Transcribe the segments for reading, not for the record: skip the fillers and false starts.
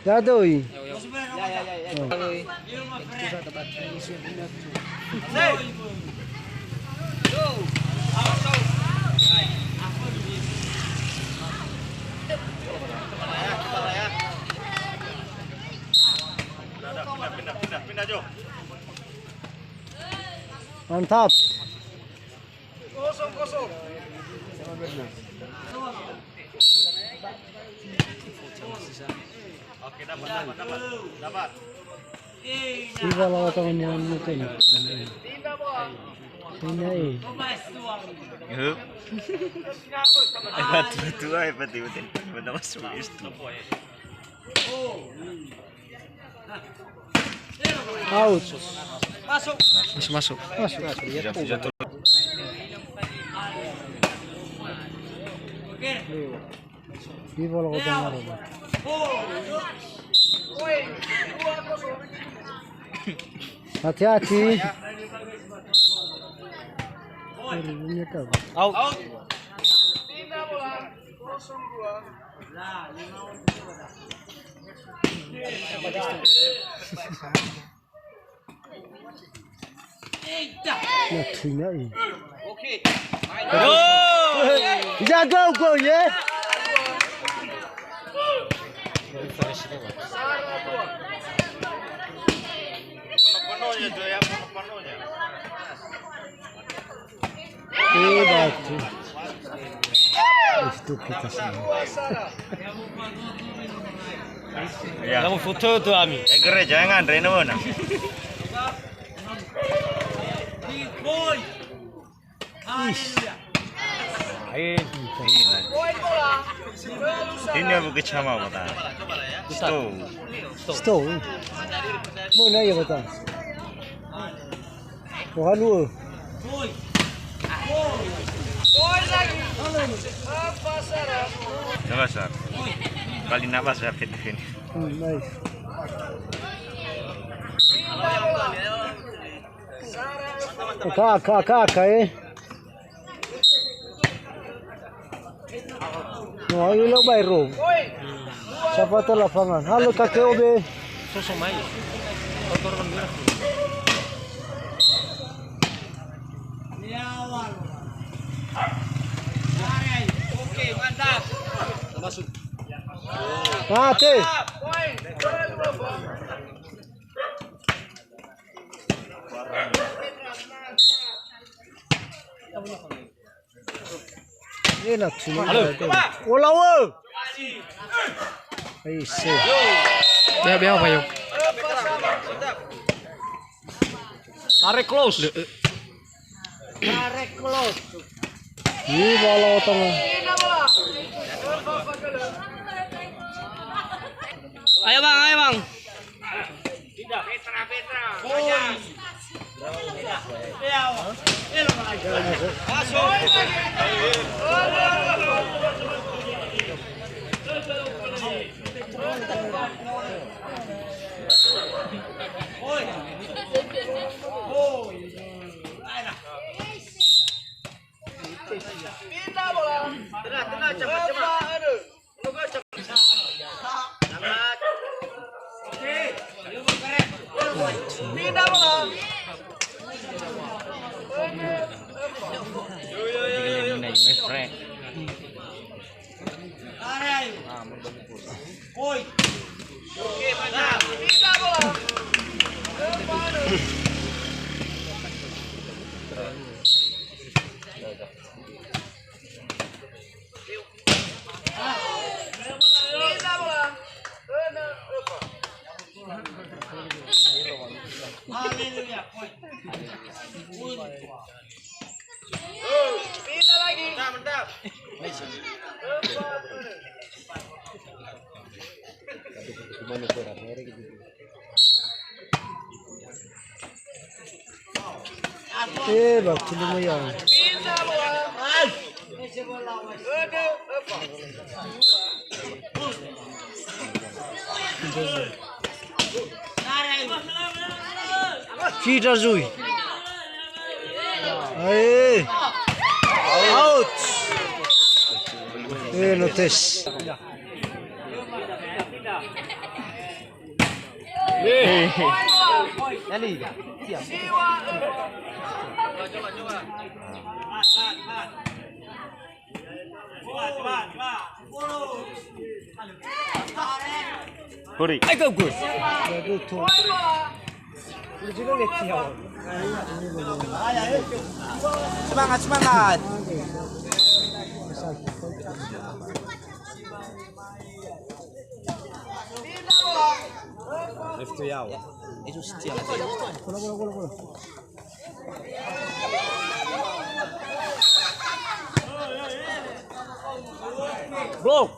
Dadoy. Pindah Jo. Mantap. Kosong. Oke, dapat. Siapa lawan tangan yang mungkin? Ini. Hebat itu. Benar masuk itu. Out. Masuk. Siapa lawan tangan? Hati-hati. Out. Pindah bola. 02. Oke. Jaga gol ya. Penuhnya tuh ya, penuhnya. Batu. Itu kita semua. Ya. Kamu foto tuh Ami. Gereja jangan Reno na. Ini apa kecama kata? Stol. Mana ya kata? Wah lu. Nabas. Kali nabas ya fit ini. Nice. Kakak Wah, ini lo bayro. Siapa tuh lapangan? Halo kakek Obe. Sosok main. Kotor kan dia. Oke, mantap. Masuk. Mati. Enak sih. Halo. Olawe. Aise. Biar apa yuk? Tarik close. Ini bola tengah. Ayo bang. Tidak, Petra. Pindah bola. Tengah cepat. Pindah bola. Oke, mantap. Pindah bola. Pindah lagi. Mantap. Bakti lumayan. Pindah bola. Kita Zui. Out. Notes. Nani. Siap. Kuri. Ayo Gus. Jadi tuh. Semangat, semangat. Pindah bola. Itu setiap. Bola. Blok.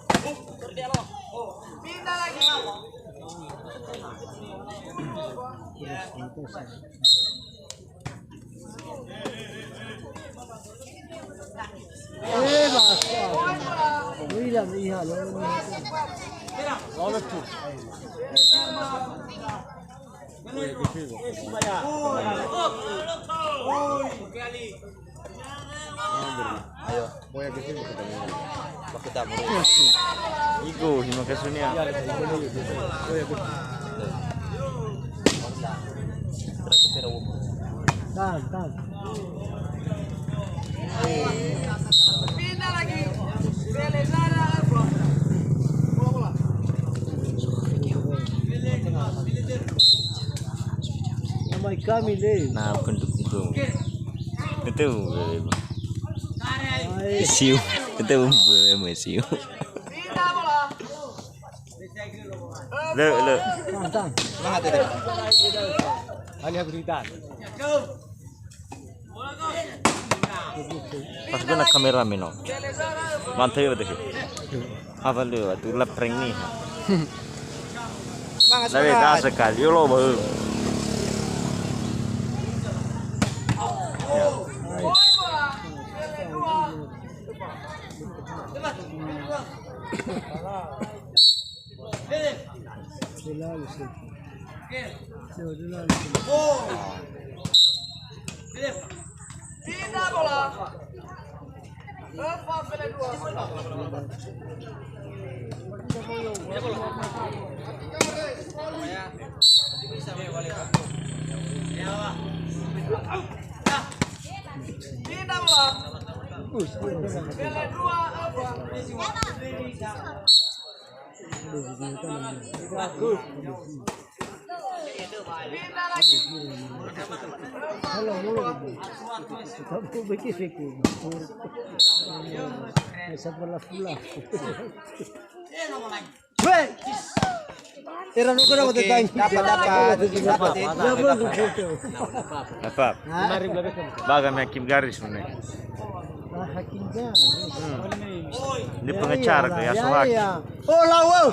Pindah lagi. William iya loh. Ayo. Waktu tamu. Igo himakasunya. Tan. Pindah lagi. Belezara apa? Bola. Namai kami deh. Nah, pendukung. Itu. Siu. Itu siu. Pindah bola. Le. Tan. Semangat itu. Hanya beritaan. Pas gue nak kameramen no. Belezara apa? Mantap ya tuh. Apa lu? Tuh lepreng nih. Semangat, Tapi tak semangat. sekali lo baru. Bola. Delal sih. Pindah bola. Apa bela dua? Pindah bola. Bela dua apa? Pindah lagi. Halo mulu. Kamu begitu. Sebelah pula. Weh. Iranu ko na matatang. Dapat. Apa? Baga hakim garis mana? Hakim dia. Ini pengecar ke ya sohak. Oh lawo.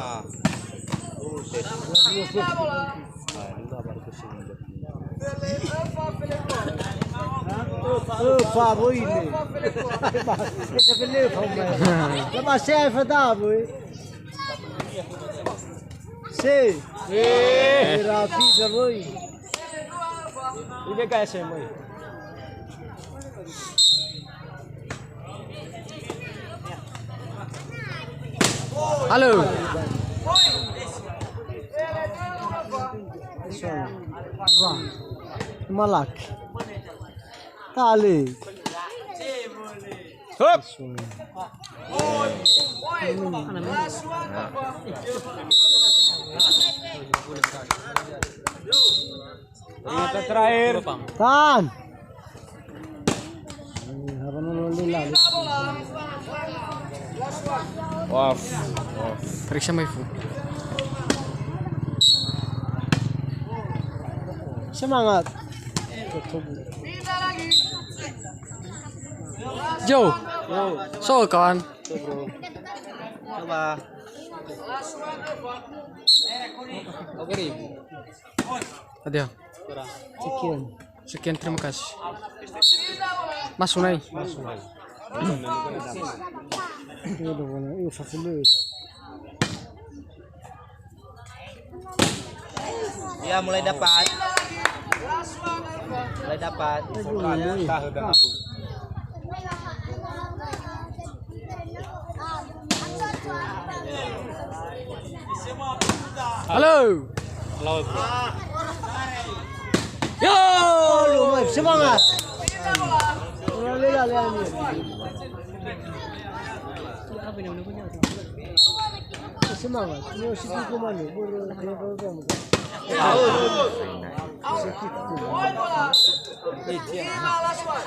Pindah bola. Fa boy ini. Kita beli famai. Lama saya fada boy. Se. Rapi boy. Ini kayak semua. Halo. Malak. Kali. Hop. Ini terakhir. Tan. Harap nolila. Waf. Periksa Maifu. Semangat. Pindah lagi. Jo. So kawan. Coba. Oke, Adia. Sekian. Sekian terima kasih. Mas Sunai. Ini udah boleh. Ini fasilus. Ya, mulai dapat. Halo. Yo. Lu Maaf, semangat. Pindah bola. Semangat. Ini sedikit kemana? Poin bola. Lima last one.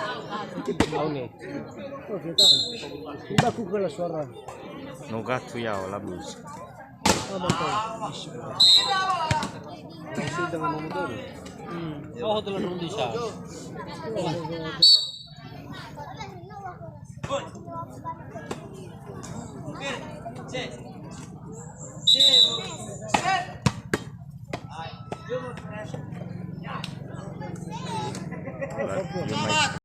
Oh, kita. Tidak aku kelas suara. Nugat tu ya olah bus. Pindah bola. Oh, telah rundi siya.